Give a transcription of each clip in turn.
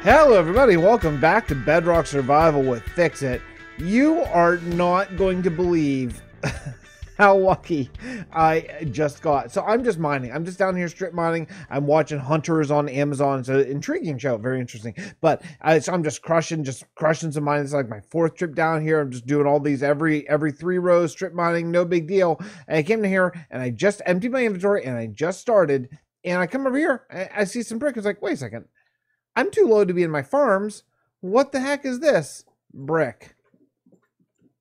Hello everybody, welcome back to Bedrock Survival with Fixxitt. You are not going to believe how lucky I just got. So I'm just mining. I'm just down here strip mining. I'm watching Hunters on Amazon. It's an intriguing show, very interesting. But so I'm just crushing some mining. It's like my fourth trip down here. I'm just doing all these every 3 rows strip mining, no big deal. And I came to here and I just emptied my inventory and I just started. And I come over here, I see some brick. It's like, wait a second. I'm too low to be in my farms. What the heck is this? Brick.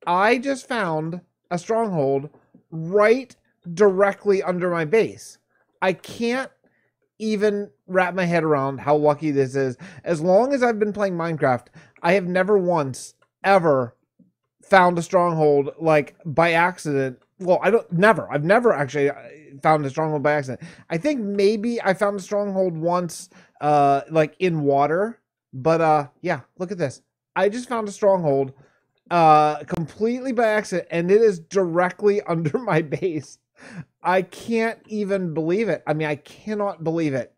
I just found a stronghold right directly under my base. I can't even wrap my head around how lucky this is. As long as I've been playing Minecraft, I have never once ever found a stronghold like by accident. Well, I've never actually found a stronghold by accident. I think maybe I found a stronghold once like in water, but yeah, look at this. I just found a stronghold completely by accident, and it is directly under my base. I can't even believe it. I mean, I cannot believe it.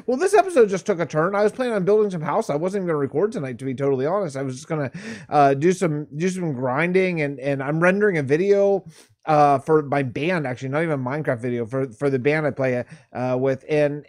Well, this episode just took a turn. I was planning on building some house. I wasn't even going to record tonight, to be totally honest. I was just going to do some grinding, and I'm rendering a video for my band, actually, not even a Minecraft video, for the band I play with, and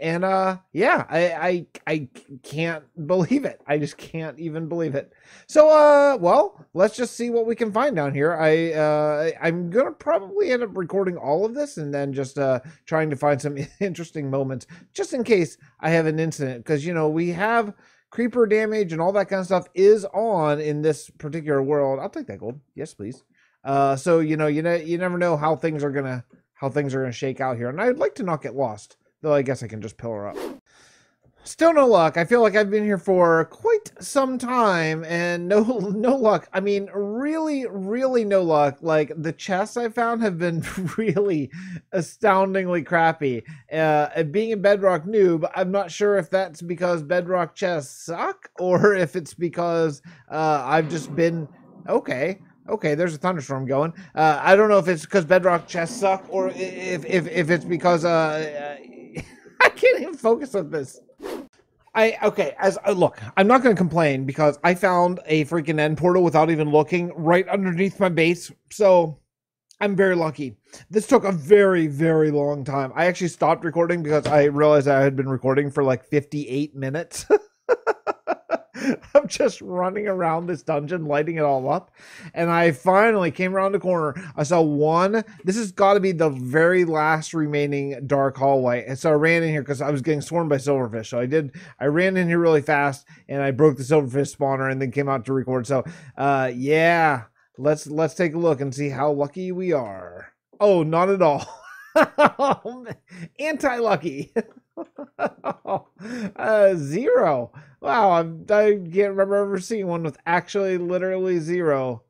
yeah, I can't believe it. I just can't even believe it. So well, let's just see what we can find down here. I'm gonna probably end up recording all of this and then just trying to find some interesting moments just in case I have an incident, because you know we have creeper damage and all that kind of stuff is on in this particular world. I'll take that gold, yes please. So you know, you never know how things are gonna shake out here, and I'd like to not get lost, though I guess I can just pillar up. Still no luck. I feel like I've been here for quite some time and no luck. I mean, really no luck. Like, the chests I found have been really astoundingly crappy. Being a Bedrock noob, I'm not sure if that's because Bedrock chests suck or if it's because I've just been okay, there's a thunderstorm going. I don't know if it's because Bedrock chests suck or if it's because I can't even focus on this. Look, I'm not going to complain because I found a freaking end portal without even looking right underneath my base. So I'm very lucky. This took a very long time. I actually stopped recording because I realized I had been recording for like 58 minutes. I'm just running around this dungeon, lighting it all up. And I finally came around the corner. I saw one. This has got to be the very last remaining dark hallway. And so I ran in here because I was getting swarmed by silverfish. So I ran in here really fast and I broke the silverfish spawner and then came out to record. So yeah, let's take a look and see how lucky we are. Oh, not at all. Anti-lucky. 0. Wow, I can't remember ever seeing one with actually literally 0.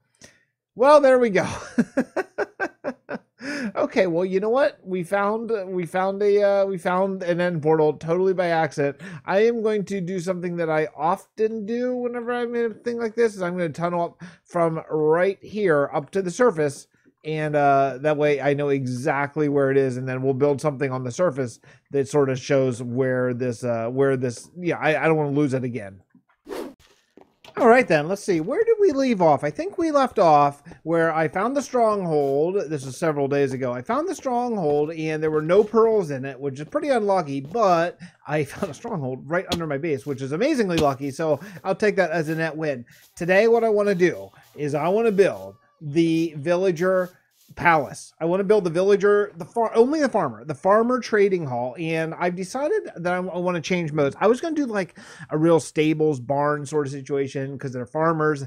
Well, there we go. Okay, well, you know what? We found an end portal totally by accident. I am going to do something that I often do whenever I'm in a thing like this. Is I'm going to tunnel up from right here up to the surface. And that way I know exactly where it is, and then we'll build something on the surface that sort of shows where this yeah, I don't want to lose it again. All right then, let's see, where did we leave off? I think we left off where I found the stronghold. This is several days ago. I found the stronghold and there were no pearls in it, which is pretty unlucky, but I found a stronghold right under my base, which is amazingly lucky, so I'll take that as a net win. Today what I want to do is I want to build the villager palace. I want to build the villager, the farmer trading hall, and I've decided that I want to change modes. I was going to do like a real stables barn sort of situation because they're farmers.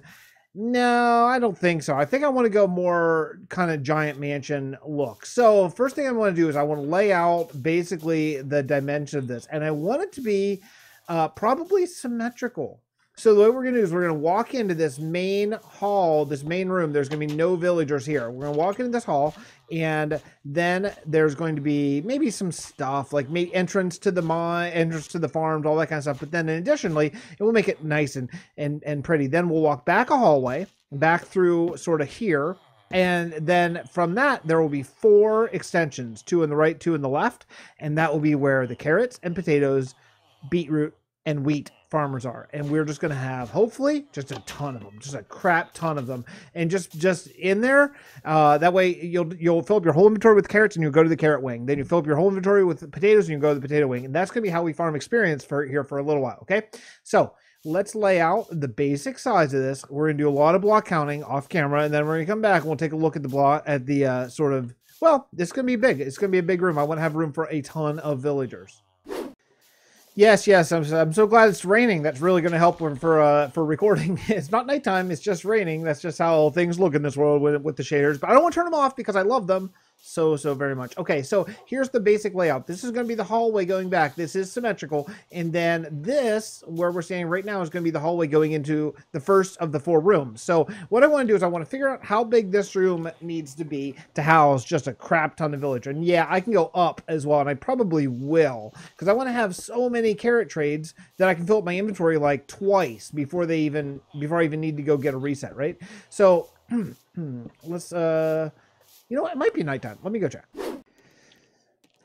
No, I don't think so. I think I want to go more kind of giant mansion look. So first thing I want to do is I want to lay out basically the dimension of this, and I want it to be probably symmetrical. So the way we're going to do is we're going to walk into this main hall, this main room. There's going to be no villagers here. We're going to walk into this hall, and then there's going to be maybe some stuff like maybe entrance to the mine, entrance to the farms, all that kind of stuff. But then additionally, it will make it nice and pretty. Then we'll walk back a hallway, back through sort of here. And then from that, there will be 4 extensions, 2 on the right, 2 on the left. And that will be where the carrots and potatoes, beetroot, and wheat farmers are, and we're just going to have hopefully just a ton of them, just a crap ton of them, and just in there. That way you'll fill up your whole inventory with carrots and you'll go to the carrot wing. Then you fill up your whole inventory with potatoes and you go to the potato wing, and that's going to be how we farm experience for here for a little while. Okay, so let's lay out the basic size of this. We're going to do a lot of block counting off camera, and then we're going to come back and we'll take a look at the block at the sort of, well, it's going to be big. It's going to be a big room. I want to have room for a ton of villagers. Yes, I'm so glad it's raining. That's really going to help for recording. It's not nighttime. It's just raining. That's just how things look in this world with the shaders. But I don't want to turn them off because I love them so very much. Okay, so here's the basic layout. This is going to be the hallway going back. This is symmetrical. And then this, where we're standing right now, is going to be the hallway going into the first of the 4 rooms. So what I want to do is I want to figure out how big this room needs to be to house just a crap ton of village. And yeah, I can go up as well, and I probably will, because I want to have so many carrot trades that I can fill up my inventory like twice before I even need to go get a reset, right? So let's you know what? It might be nighttime. Let me go check.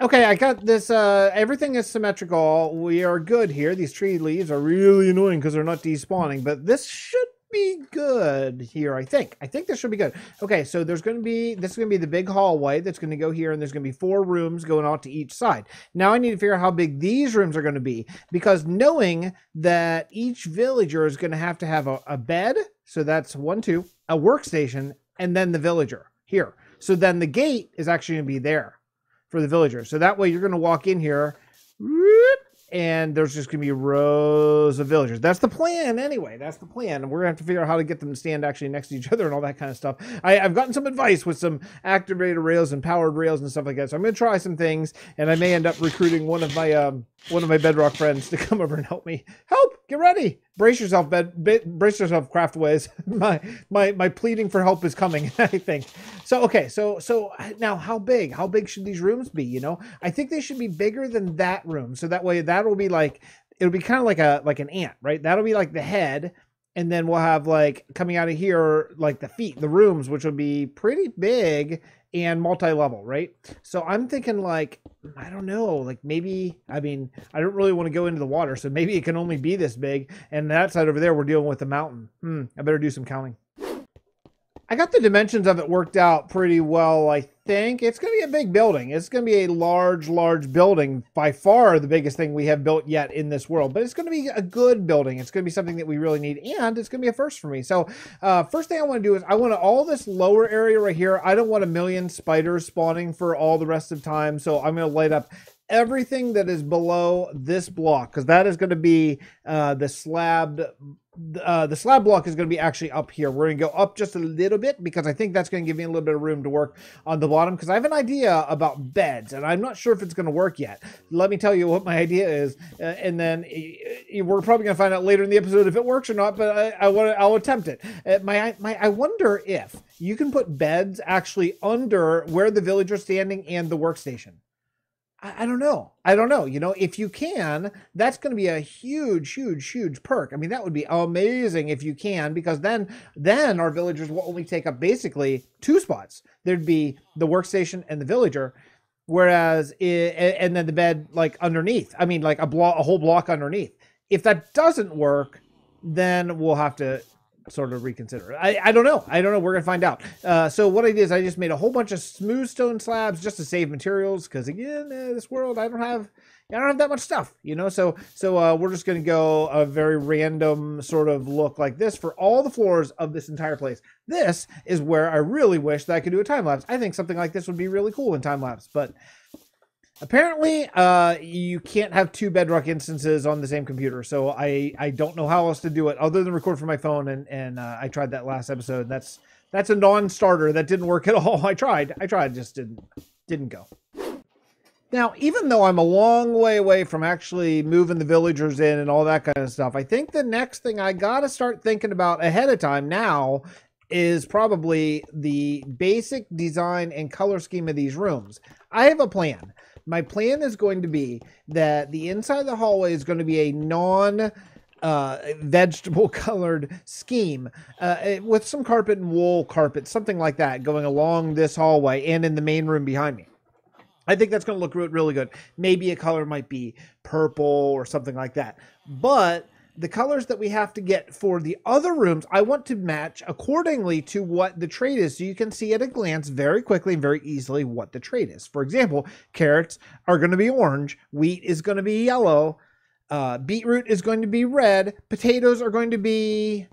Okay, I got this. Everything is symmetrical. We are good here. These tree leaves are really annoying because they're not despawning, but this should be good here, I think. I think this should be good. Okay, so this is going to be the big hallway that's going to go here, and there's going to be 4 rooms going out to each side. Now I need to figure out how big these rooms are going to be, because knowing that each villager is going to have a bed, so that's 1, 2, a workstation, and then the villager here. So then the gate is actually going to be there for the villagers. So that way you're going to walk in here, and there's just going to be rows of villagers. That's the plan anyway. That's the plan. And we're going to have to figure out how to get them to stand actually next to each other and all that kind of stuff. I've gotten some advice with some activated rails and powered rails and stuff like that. So I'm going to try some things, and I may end up recruiting one of my Bedrock friends to come over and help me. Help! Get ready! Brace yourself, brace yourself, Craftways. my pleading for help is coming, I think. So okay, so now how big? How big should these rooms be? You know, I think they should be bigger than that room. So that way that will be like, it'll be kind of like an ant, right? That'll be like the head, and then we'll have like coming out of here like the feet, the rooms, which will be pretty big and multi-level, right? So I'm thinking like, I don't know, like maybe, I mean, I don't really want to go into the water, so maybe it can only be this big. And that side over there, we're dealing with the mountain. I better do some counting. I got the dimensions of it worked out pretty well, I think. It's going to be a big building. It's going to be a large building. By far the biggest thing we have built yet in this world. But it's going to be a good building. It's going to be something that we really need. And it's going to be a first for me. So first thing I want to do is I want all this lower area right here. I don't want a million spiders spawning for all the rest of time. So I'm going to light up everything that is below this block, because that is going to be the slab block is going to be actually up here. We're going to go up just a little bit because I think that's going to give me a little bit of room to work on the bottom, because I have an idea about beds and I'm not sure if it's going to work yet. Let me tell you what my idea is, and then we're probably going to find out later in the episode if it works or not, but I'll attempt it. I wonder if you can put beds actually under where the villager's standing and the workstation. I don't know. You know, if you can, that's going to be a huge perk. I mean, that would be amazing if you can, because then our villagers will only take up basically 2 spots. There'd be the workstation and the villager, whereas and then the bed like underneath. I mean, like a whole block underneath. If that doesn't work, then we'll have to sort of reconsider. I don't know. We're gonna find out. So what I did is I just made a whole bunch of smooth stone slabs just to save materials, because again, this world I don't have that much stuff, you know. So we're just gonna go a very random sort of look like this for all the floors of this entire place. This is where I really wish that I could do a time lapse. I think something like this would be really cool in time lapse, but apparently, you can't have 2 Bedrock instances on the same computer, so I don't know how else to do it other than record from my phone, and I tried that last episode. That's a non-starter. That didn't work at all. I tried, just didn't go. Now, even though I'm a long way away from actually moving the villagers in and all that kind of stuff, I think the next thing I gotta start thinking about ahead of time now is probably the basic design and color scheme of these rooms. I have a plan. My plan is going to be that the inside of the hallway is going to be a vegetable colored scheme with some carpet and wool carpet, something like that, going along this hallway and in the main room behind me. I think that's going to look really good. Maybe a color might be purple or something like that. But the colors that we have to get for the other rooms, I want to match accordingly to what the trade is. So you can see at a glance very quickly and very easily what the trade is. For example, carrots are going to be orange. Wheat is going to be yellow. Beetroot is going to be red. Potatoes are going to be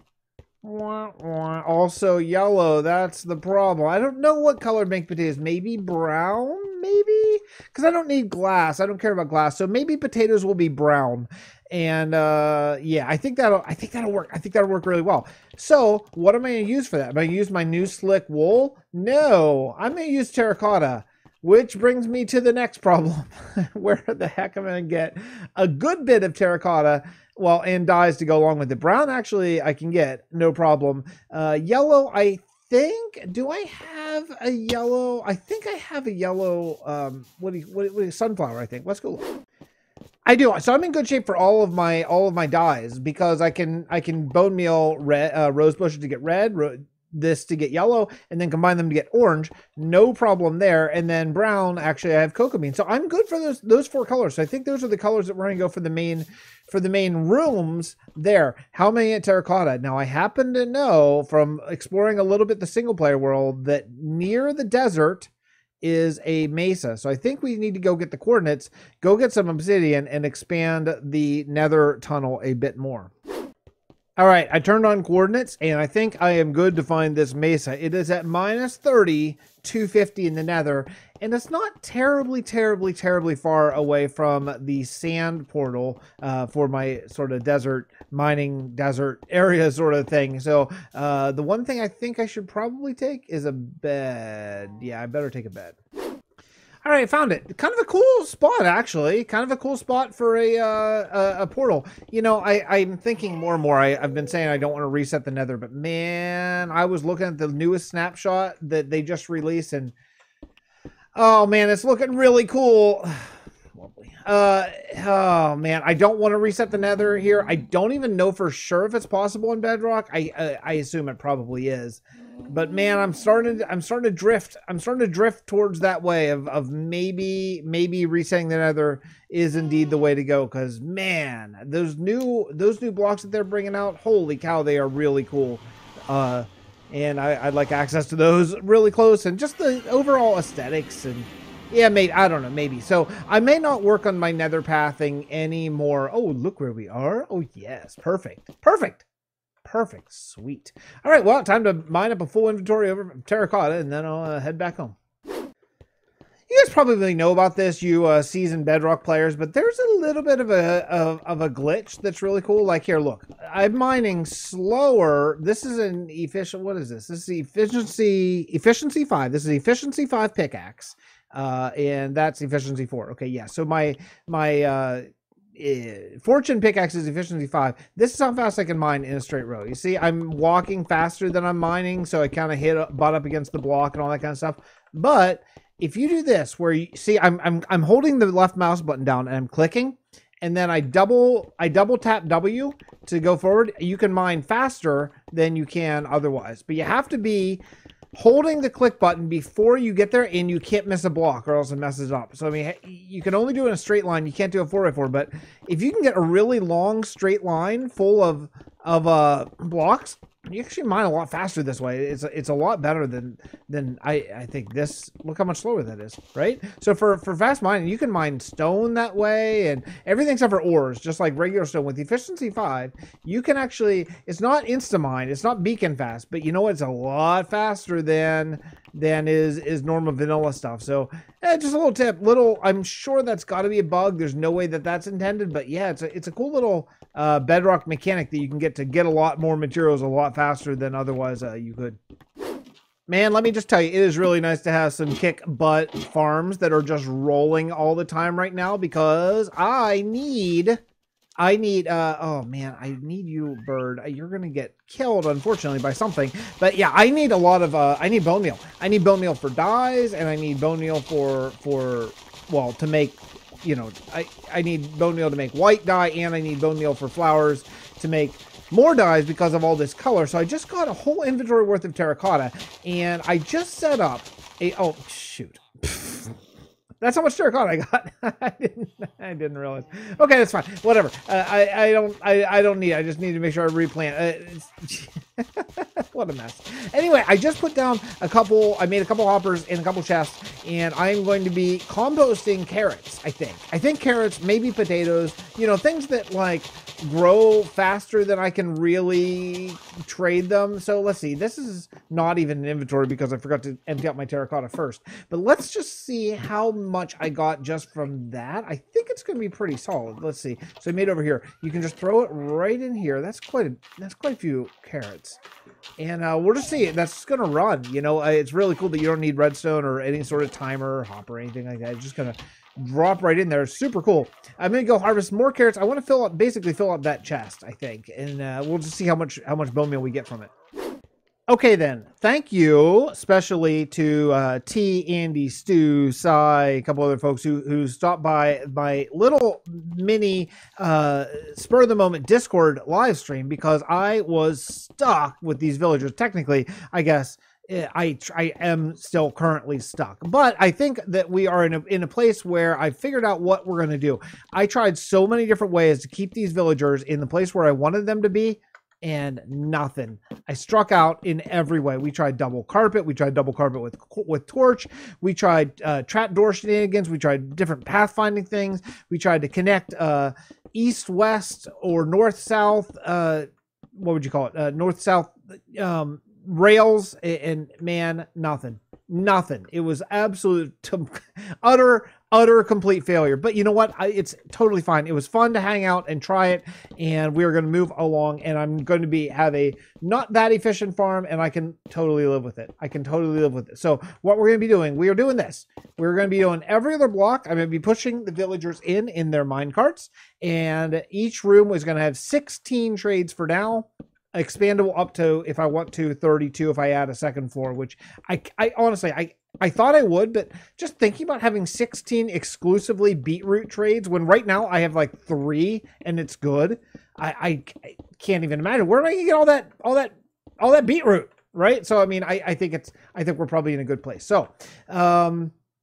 also yellow. That's the problem. I don't know what color baked potatoes. Maybe brown, maybe? Because I don't need glass. I don't care about glass. So maybe potatoes will be brown. And yeah, I think that'll work. I think that'll work really well. So what am I going to use for that? Am I going to use my new slick wool? No, I'm going to use terracotta. Which brings me to the next problem. Where the heck am I going to get a good bit of terracotta? Well, and dyes to go along with it. Brown, actually, I can get, no problem. Yellow, I think, do I have a yellow? I think I have a yellow, what is sunflower, I think. Let's go look. I do. So I'm in good shape for all of my dyes because I can bone meal red, rose bushes to get red, this to get yellow, and then combine them to get orange. No problem there. And then brown, actually, I have cocoa bean. So I'm good for those 4 colors. So I think those are the colors that we're going to go for the main rooms there. How many at terracotta? Now, I happen to know from exploring a little bit the single player world that near the desert is a mesa. So I think we need to go get the coordinates, go get some obsidian, and expand the nether tunnel a bit more. All right, I turned on coordinates, and I think I am good to find this mesa. It is at -30, 250 in the nether, and it's not terribly far away from the sand portal for my sort of desert, mining desert area sort of thing. So the one thing I think I should probably take is a bed. Yeah, I better take a bed. All right, I found it. Kind of a cool spot, actually. Kind of a cool spot for a portal. You know, I'm thinking more and more. I've been saying I don't want to reset the nether, but man, I was looking at the newest snapshot that they just released, and oh man, it's looking really cool. Oh man, I don't want to reset the nether here. I don't even know for sure if it's possible in Bedrock. I assume it probably is. But man, I'm starting to drift. I'm starting to drift towards that way of maybe resetting the nether is indeed the way to go. Because man, those new blocks that they're bringing out, holy cow, they are really cool. And I'd like access to those really close, and just the overall aesthetics, and yeah, maybe, I don't know, maybe. So I may not work on my nether pathing anymore. Oh, look where we are. Oh yes, perfect. Sweet. All right, well, time to mine up a full inventory over terracotta, and then I'll head back home. You guys probably know about this, you seasoned Bedrock players, but there's a little bit of a glitch that's really cool. Like here, look, I'm mining slower. This is an efficient. What is this? This is efficiency 5. This is efficiency 5 pickaxe, and that's efficiency 4. Okay, yeah. So my fortune pickaxe is efficiency 5. This is how fast I can mine in a straight row. You see, I'm walking faster than I'm mining, so I kind of butt up against the block and all that kind of stuff. But if you do this, where you see, I'm holding the left mouse button down and I'm clicking, and then I double tap W to go forward. You can mine faster than you can otherwise, but you have to be holding the click button before you get there, and you can't miss a block or else it messes up. So I mean, you can only do it in a straight line. You can't do a 4x4, but if you can get a really long straight line full of blocks, you actually mine a lot faster this way. It's a lot better than I think this. Look how much slower that is, right? So for fast mining, you can mine stone that way and everything except for ores, just like regular stone. With efficiency 5, you can actually, it's not insta mine, it's not beacon fast, but you know what? It's a lot faster than is normal vanilla stuff. So just a little tip, I'm sure that's got to be a bug. There's no way that that's intended, but yeah, it's a cool little Bedrock mechanic that you can get a lot more materials a lot faster than otherwise you could. Man, let me just tell you, it is really nice to have some kick butt farms that are just rolling all the time right now, because I need oh man, I need you, bird. You're gonna get killed, unfortunately, by something. But yeah, I need a lot of I need bone meal. I need bone meal for dyes, and I need bone meal for well, to make, you know, I need bone meal to make white dye, and I need bone meal for flowers to make more dyes because of all this color. So I just got a whole inventory worth of terracotta, and I just set up a, oh shoot. That's how much terracotta I got. I didn't realize. Okay, that's fine. Whatever. I don't need. I just need to make sure I replant. What a mess. Anyway, I just put down a couple. I made a couple hoppers and a couple chests, and I'm going to be composting carrots. I think carrots, maybe potatoes. You know, things that like grow faster than I can really trade them. So let's see. This is not even an inventory because I forgot to empty out my terracotta first. But let's just see how much I got just from that. I think it's going to be pretty solid. Let's see. So I made over here. You can just throw it right in here. That's quite a few carrots. And we'll just see. That's going to run. You know, it's really cool that you don't need redstone or any sort of timer or hopper or anything like that. It's just going to drop right in there. Super cool. I'm going to go harvest more carrots. I want to basically fill up that chest, I think. And we'll just see how much bone meal we get from it. Okay, then. Thank you, especially to T, Andy, Stu, Cy, a couple other folks who stopped by my little mini spur of the moment Discord live stream because I was stuck with these villagers. Technically, I guess I am still currently stuck, but I think that we are in a place where I figured out what we're going to do. I tried so many different ways to keep these villagers in the place where I wanted them to be, and nothing. I struck out in every way. We tried double carpet. We tried double carpet with torch. We tried trapdoor shenanigans. We tried different pathfinding things. We tried to connect east west or north south. What would you call it? North south rails, and man, nothing. It was absolute utter complete failure. But you know what? It's totally fine. It was fun to hang out and try it, and we're going to move along, and I'm going to have a not that efficient farm, and I can totally live with it. So what we're going to be doing, we are doing this. We're going to be doing every other block. I'm going to be pushing the villagers in their mine carts, and each room is going to have 16 trades for now. Expandable up to, if I want to, 32 if I add a second floor, which I honestly, I thought I would, but just thinking about having 16 exclusively beetroot trades when right now I have like 3 and it's good. I can't even imagine where am I gonna get all that beetroot, right? So I mean, I think we're probably in a good place. So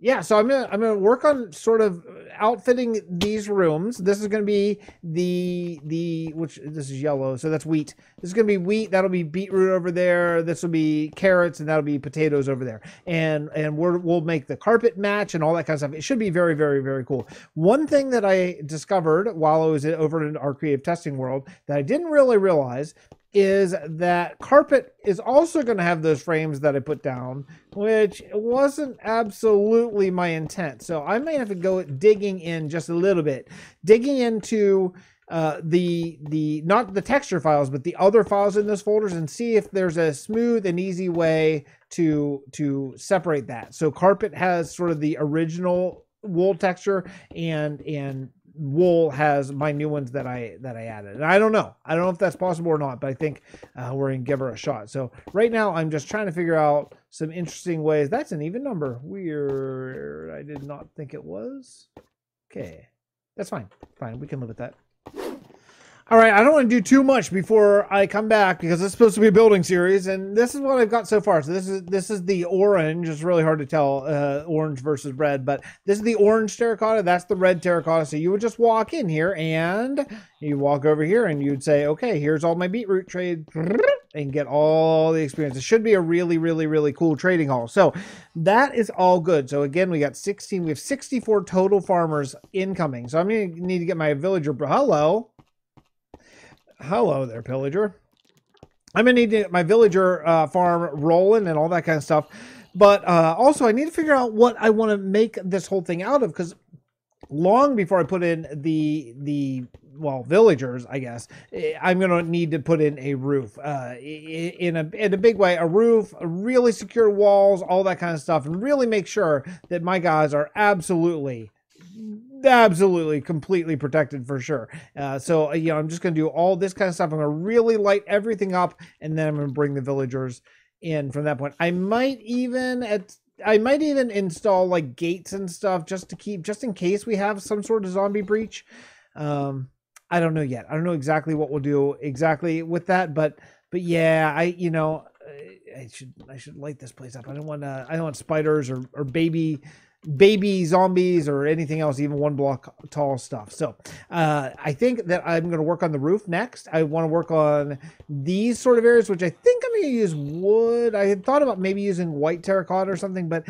yeah, so I'm gonna work on sort of outfitting these rooms. This is gonna be this is yellow, so that's wheat. This is gonna be wheat. That'll be beetroot over there. This will be carrots, and that'll be potatoes over there. And we'll make the carpet match and all that kind of stuff. It should be very, very, very cool. One thing that I discovered while I was over in our creative testing world that I didn't really realize is that carpet is also going to have those frames that I put down, which wasn't absolutely my intent. So I may have to go digging in just a little bit, digging into not the texture files, but the other files in those folders, and see if there's a smooth and easy way to separate that. So carpet has sort of the original wool texture, and wool has my new ones that I added. And I don't know if that's possible or not, but I think we're gonna give her a shot. So right now I'm just trying to figure out some interesting ways. That's an even number. Weird. I did not think it was. Okay, that's fine. We can live with that. All right, I don't want to do too much before I come back because it's supposed to be a building series, and this is what I've got so far. So this is the orange. It's really hard to tell orange versus red, but this is the orange terracotta. That's the red terracotta. So you would just walk in here, and you walk over here, and you'd say, okay, here's all my beetroot trade, and get all the experience. It should be a really, really, really cool trading hall. So that is all good. So again, we got 16. We have 64 total farmers incoming. So I'm going to need to get my villager. Hello there, pillager. I'm going to need to get my villager farm rolling and all that kind of stuff. But also, I need to figure out what I want to make this whole thing out of, because long before I put in the villagers, I guess, I'm going to need to put in a roof in a big way, a roof, really secure walls, all that kind of stuff, and really make sure that my guys are absolutely completely protected for sure. So I'm just going to do all this kind of stuff. I'm going to really light everything up, and then I'm going to bring the villagers in from that point. I might even install like gates and stuff just in case we have some sort of zombie breach. I don't know yet. I don't know exactly what we'll do exactly with that, but yeah, I should light this place up. I don't want spiders or baby zombies or anything else, even 1 block tall stuff. So I think that I'm going to work on the roof next. I want to work on these sort of areas, which I think I'm going to use wood. I had thought about maybe using white terracotta or something, but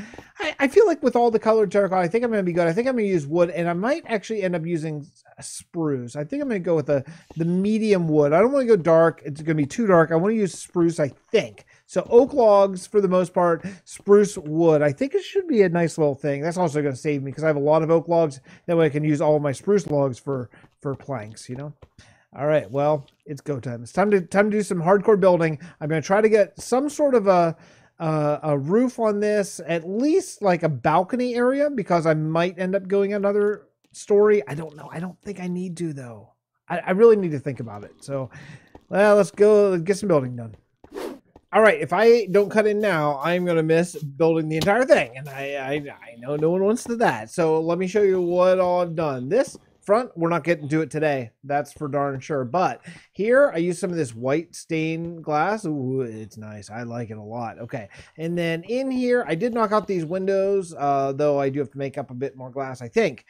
I feel like with all the colored terracotta, I think I'm going to be good. I think I'm going to use wood, and I might actually end up using spruce. I think I'm going to go with the medium wood. I don't want to go dark. It's going to be too dark. I want to use spruce, I think. So oak logs for the most part, spruce wood. I think it should be a nice little thing. That's also going to save me because I have a lot of oak logs. That way I can use all of my spruce logs for planks, you know? All right, well, it's go time. It's time to do some hardcore building. I'm going to try to get some sort of a roof on this, at least like a balcony area, because I might end up going another story. I don't know. I don't think I need to, though. I really need to think about it. So, well, let's go get some building done. All right, if I don't cut in now, I'm going to miss building the entire thing. And I know no one wants to that. So let me show you what all I've done. This front, we're not getting to it today. That's for darn sure. But here, I use some of this white stained glass. Ooh, it's nice. I like it a lot. Okay. And then in here, I did knock out these windows, though I do have to make up a bit more glass, I think.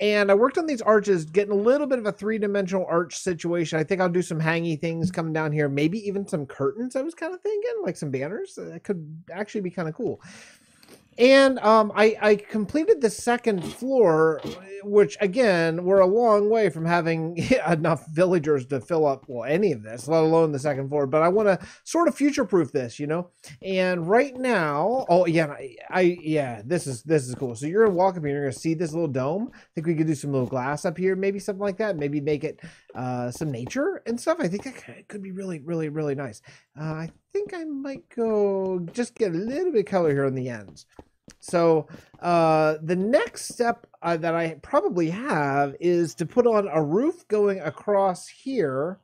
And I worked on these arches, getting a little bit of a 3-dimensional arch situation. I think I'll do some hangy things coming down here. Maybe even some curtains, I was kind of thinking, like some banners. That could actually be kind of cool. And I completed the second floor, which, again, we're a long way from having enough villagers to fill up, well, any of this, let alone the second floor. But I want to sort of future-proof this, you know? And right now, oh, yeah, yeah, this is cool. So you're going to walk up here, you're going to see this little dome. I think we could do some little glass up here, maybe something like that. Maybe make it some nature and stuff. I think that could be really, really, really nice. I think I might go just get a little bit of color here on the ends. So the next step that I probably have is to put on a roof going across here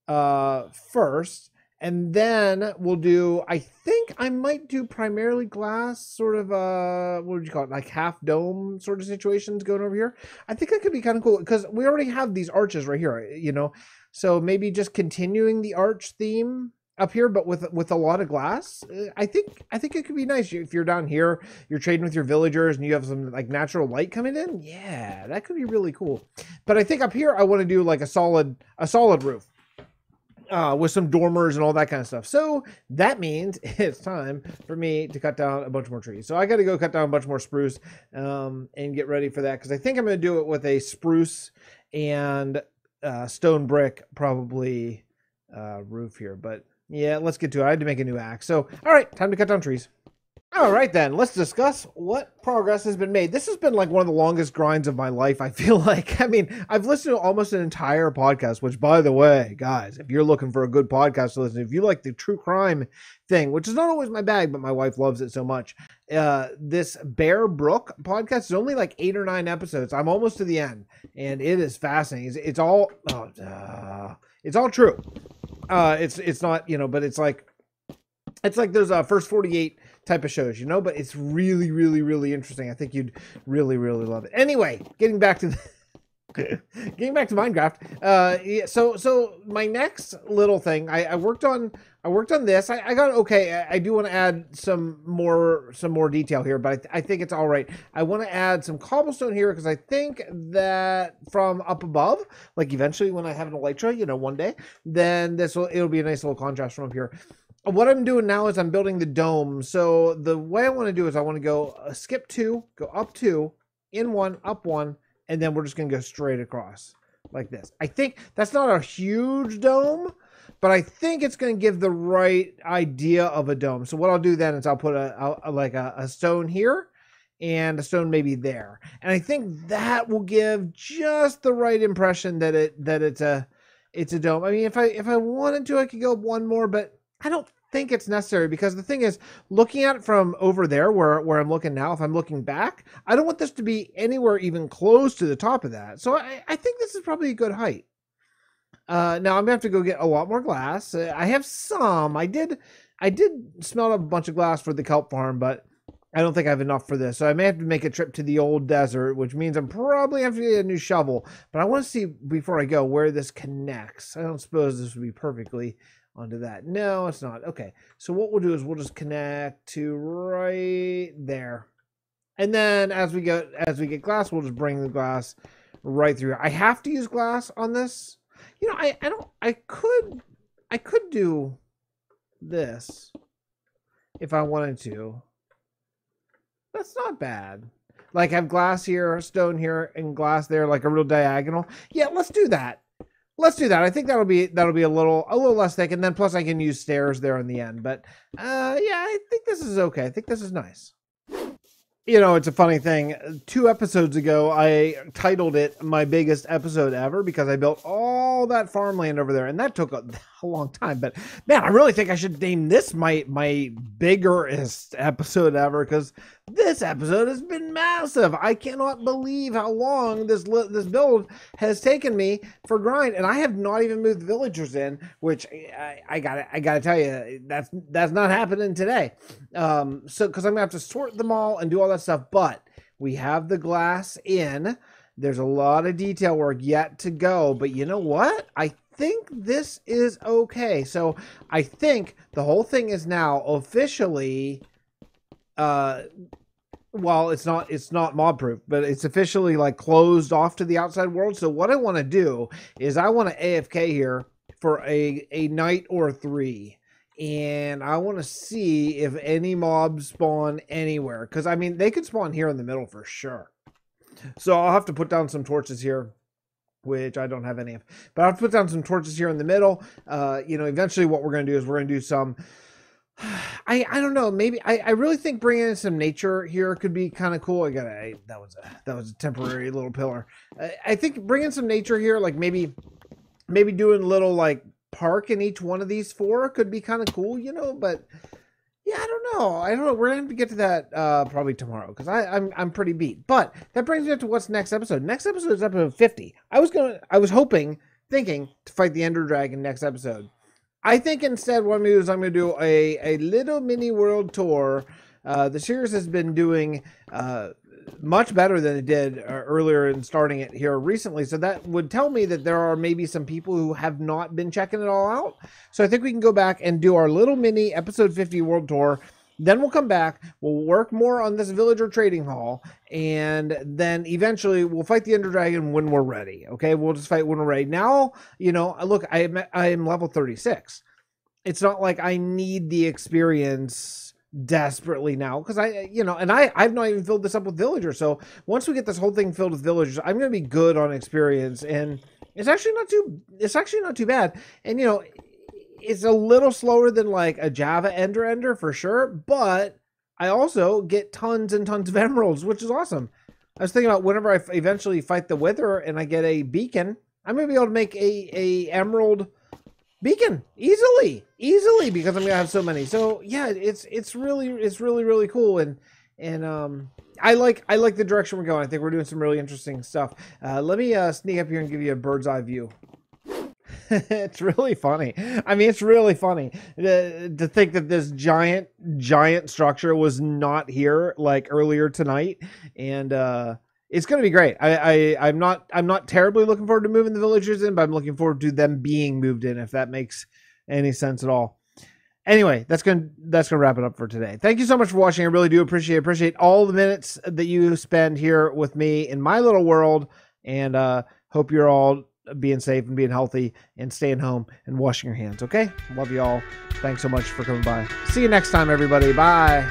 first, and then we'll do, I think I might do primarily glass, sort of what would you call it, like half dome sort of situations going over here. I think that could be kind of cool because we already have these arches right here, you know, so maybe just continuing the arch theme up here, but with a lot of glass. I think it could be nice if you're down here, you're trading with your villagers, and you have some like natural light coming in. Yeah, that could be really cool. But I think up here I want to do like a solid roof with some dormers and all that kind of stuff. So that means it's time for me to cut down a bunch more trees. So I got to go cut down a bunch more spruce and get ready for that, because I think I'm going to do it with a spruce and stone brick probably roof here, but. Yeah, let's get to it. I had to make a new axe. So, all right, time to cut down trees. All right, then. Let's discuss what progress has been made. This has been like one of the longest grinds of my life, I feel like. I mean, I've listened to almost an entire podcast, which, by the way, guys, if you're looking for a good podcast to listen to, if you like the true crime thing, which is not always my bag, but my wife loves it so much, this Bear Brook podcast is only like 8 or 9 episodes. I'm almost to the end, and it is fascinating. It's all true. It's not, you know, but it's like those first 48 type of shows, you know, but it's really, really, really interesting. I think you'd really, really love it. Anyway, getting back to Minecraft. Yeah, so my next little thing, I worked on this. I got okay. I do want to add some more detail here, but I think it's all right. I want to add some cobblestone here because I think that from up above, like eventually when I have an elytra, you know, one day, then it'll be a nice little contrast from up here. What I'm doing now is I'm building the dome. So the way I want to do is I want to go skip 2, go up 2, in 1, up 1. And then we're just going to go straight across like this. I think that's not a huge dome, but I think it's going to give the right idea of a dome. So what I'll do then is I'll put a stone here and a stone maybe there. And I think that will give just the right impression that it's a dome. I mean, if I wanted to, I could go one more, but I don't think it's necessary, because the thing is, looking at it from over there where I'm looking now, if I'm looking back, I don't want this to be anywhere even close to the top of that. So I think this is probably a good height. Now I'm gonna have to go get a lot more glass. I have some. I did smelt up a bunch of glass for the kelp farm, but I don't think I have enough for this. So I may have to make a trip to the old desert, which means I'm probably have to get a new shovel. But I want to see before I go where this connects. I don't suppose this would be perfectly onto that. No, it's not. Okay. So what we'll do is we'll just connect to right there. And then as we get glass, we'll just bring the glass right through. I have to use glass on this. You know, I could do this if I wanted to. That's not bad. Like have glass here, stone here, and glass there, like a real diagonal. Yeah, let's do that. Let's do that. I think that'll be a little less thick, and then plus I can use stairs there in the end. But yeah, I think this is okay. I think this is nice. You know, it's a funny thing. 2 episodes ago, I titled it my biggest episode ever because I built all that farmland over there, and that took a long time. But man, I really think I should name this my biggest episode ever because this episode has been massive. I cannot believe how long this build has taken me for grind, and I have not even moved the villagers in, which I gotta tell you, that's not happening today. So because I'm gonna have to sort them all and do all that stuff, but we have the glass in. There's a lot of detail work yet to go, but you know what? I think this is okay. So I think the whole thing is now officially well, it's not mob proof, but it's officially like closed off to the outside world. So what I want to do is I want to AFK here for a night or 3. And I want to see if any mobs spawn anywhere. Because, I mean, they could spawn here in the middle for sure. So I'll have to put down some torches here, which I don't have any of. But I'll put down some torches here in the middle. You know, eventually what we're going to do is we're going to do some... I don't know. Maybe I really think bringing in some nature here could be kind of cool. That was a temporary little pillar. I think bringing some nature here, like maybe doing a little like park in each one of these 4 could be kind of cool, you know. But yeah, I don't know. We're gonna have to get to that probably tomorrow because I'm pretty beat. But that brings me up to what's next episode. Next episode is episode 50. I was thinking to fight the Ender Dragon next episode. I think instead what I'm going to do is I'm going to do a little mini world tour. The series has been doing much better than it did earlier in starting it here recently. So that would tell me that there are maybe some people who have not been checking it all out. So I think we can go back and do our little mini episode 50 world tour. Then we'll come back, we'll work more on this villager trading hall, and then eventually we'll fight the Ender Dragon when we're ready, okay? We'll just fight when we're ready. Now, you know, look, I am level 36. It's not like I need the experience desperately now, because I've not even filled this up with villagers. So once we get this whole thing filled with villagers, I'm going to be good on experience, and it's actually not too bad. And, you know, it's a little slower than like a Java Ender for sure, but I also get tons and tons of emeralds, which is awesome. I was thinking about whenever I eventually fight the Wither and I get a beacon, I'm going to be able to make a emerald beacon easily because I'm going to have so many. So yeah, it's really cool. And I like the direction we're going. I think we're doing some really interesting stuff. Let me sneak up here and give you a bird's eye view. It's really funny. I mean, it's really funny to think that this giant structure was not here like earlier tonight, and it's going to be great. I'm not terribly looking forward to moving the villagers in, but I'm looking forward to them being moved in, if that makes any sense at all. Anyway, that's gonna wrap it up for today. Thank you so much for watching. I really do appreciate all the minutes that you spend here with me in my little world, and hope you're all being safe and being healthy and staying home and washing your hands. Okay, love you all. Thanks so much for coming by. See you next time, everybody. Bye.